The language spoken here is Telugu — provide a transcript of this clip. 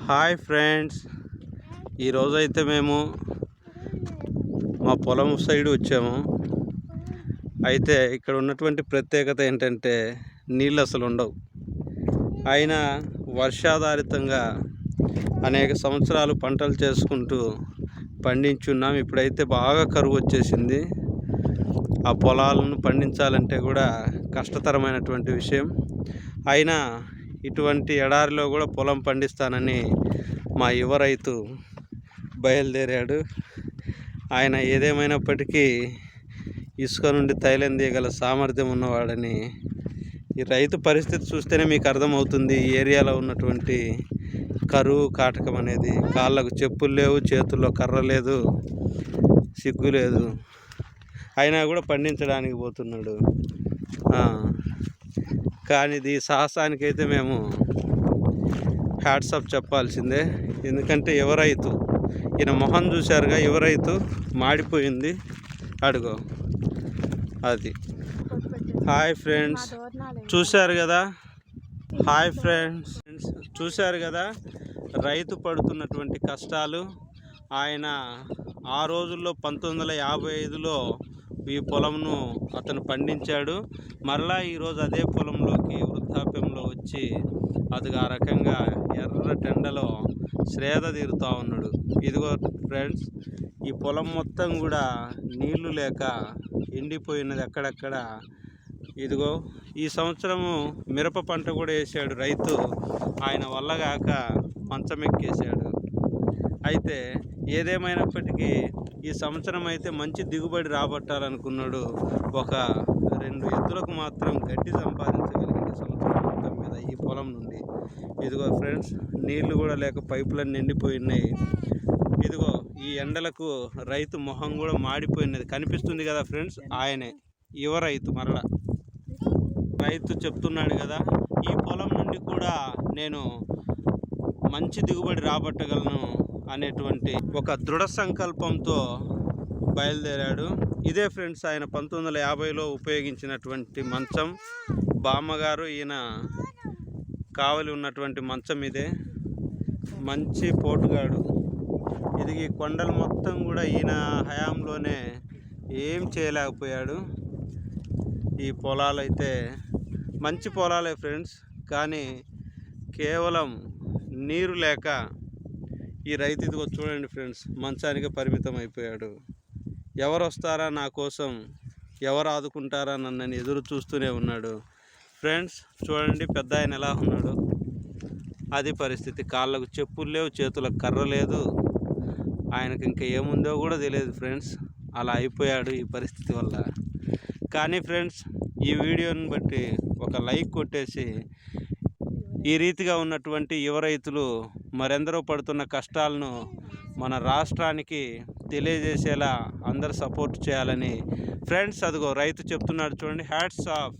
హాయ్ ఫ్రెండ్స్, ఈరోజైతే మేము మా పొలం సైడ్ వచ్చాము. అయితే ఇక్కడ ఉన్నటువంటి ప్రత్యేకత ఏంటంటే నీళ్ళు అసలు ఉండవు. అయినా వర్షాధారితంగా అనేక సంవత్సరాలు పంటలు చేసుకుంటూ పండించున్నాం. ఇప్పుడైతే బాగా కరువు వచ్చేసింది. ఆ పొలాలను పండించాలంటే కూడా కష్టతరమైనటువంటి విషయం. అయినా ఇటువంటి ఎడారిలో కూడా పొలం పండిస్తానని మా యువ రైతు బయలుదేరాడు. ఆయన ఏదేమైనప్పటికీ ఇసుక నుండి తైలం తీయగల సామర్థ్యం ఉన్నవాడని. ఈ రైతు పరిస్థితి చూస్తేనే మీకు అర్థమవుతుంది ఈ ఏరియాలో ఉన్నటువంటి కరువు కాటకం అనేది. కాళ్ళకు చెప్పులు లేవు, చేతుల్లో కర్ర లేదు, సిగ్గు లేదు, అయినా కూడా పండించడానికి పోతున్నాడు. కానీ ఈ సాహసానికైతే మేము హ్యాట్సాప్ చెప్పాల్సిందే. ఎందుకంటే యువ రైతు, ఈయన మొహం చూశారుగా, యువ రైతు మాడిపోయింది. అడుగో అది. హాయ్ ఫ్రెండ్స్, చూశారు కదా. హాయ్ ఫ్రెండ్స్, చూశారు కదా రైతు పడుతున్నటువంటి కష్టాలు. ఆయన ఆ రోజుల్లో 1955లో ఈ పొలంను అతను పండించాడు. మరలా ఈరోజు అదే పొలంలోకి వృద్ధాప్యంలో వచ్చి అది ఆ రకంగా ఎర్ర టెండలో శ్రేద తీరుతూ ఉన్నాడు. ఇదిగో ఫ్రెండ్స్, ఈ పొలం మొత్తం కూడా నీళ్లు లేక ఎండిపోయినది అక్కడక్కడ. ఇదిగో ఈ సంవత్సరము మిరప పంట కూడా వేసాడు రైతు. ఆయన వల్ల కాక మంచం ఎక్కేసాడు. అయితే ఏదేమైనప్పటికీ ఈ సంవత్సరం అయితే మంచి దిగుబడి రాబట్టాలనుకున్నాడు. ఒక 2 ఎద్దులకు మాత్రం గడ్డి సంపాదించగలిగిన సంవత్సరం మొత్తం మీద ఈ పొలం నుండి. ఇదిగో ఫ్రెండ్స్, నీళ్లు కూడా లేక పైపులన్నీ నిండిపోయినాయి. ఇదిగో ఈ ఎండలకు రైతు మొహం కూడా మాడిపోయినది కనిపిస్తుంది కదా ఫ్రెండ్స్. ఆయనే యువ రైతు. మరలా రైతు చెప్తున్నాడు కదా, ఈ పొలం నుండి కూడా నేను మంచి దిగుబడి రాబట్టగలను అనేటువంటి ఒక దృఢ సంకల్పంతో బయలుదేరాడు. ఇదే ఫ్రెండ్స్ ఆయన 1950లో ఉపయోగించినటువంటి మంచం. బామ్మగారు ఈయన కావలి ఉన్నటువంటి మంచం ఇదే. మంచి పోటుగాడు. ఇది ఈ కొండలు మొత్తం కూడా ఈయన హయాంలోనే ఏం చేయలేకపోయాడు. ఈ పొలాలు అయితే మంచి పొలాలే ఫ్రెండ్స్, కానీ కేవలం నీరు లేక ఈ రైతు ఇదిగో చూడండి ఫ్రెండ్స్, మంచానికి పరిమితం అయిపోయాడు. ఎవరు వస్తారా నా కోసం, ఎవరు ఆదుకుంటారా నన్ను ఎదురు చూస్తూనే ఉన్నాడు. ఫ్రెండ్స్ చూడండి పెద్ద ఆయన ఎలా ఉన్నాడు. అది పరిస్థితి. కాళ్ళకు చెప్పులు లేవు, చేతులకు కర్ర లేదు. ఆయనకి ఇంకా ఏముందో కూడా తెలియదు ఫ్రెండ్స్. అలా అయిపోయాడు ఈ పరిస్థితి వల్ల. కానీ ఫ్రెండ్స్, ఈ వీడియోని బట్టి ఒక లైక్ కొట్టేసి ఈ రీతిగా ఉన్నటువంటి యువ రైతులు మరెందరో పడుతున్న కష్టాలను మన రాష్ట్రానికి తెలియజేసేలా అందరూ సపోర్ట్ చేయాలని ఫ్రెండ్స్. అదిగో రైతు చెప్తున్నాడు చూడండి. Hats off.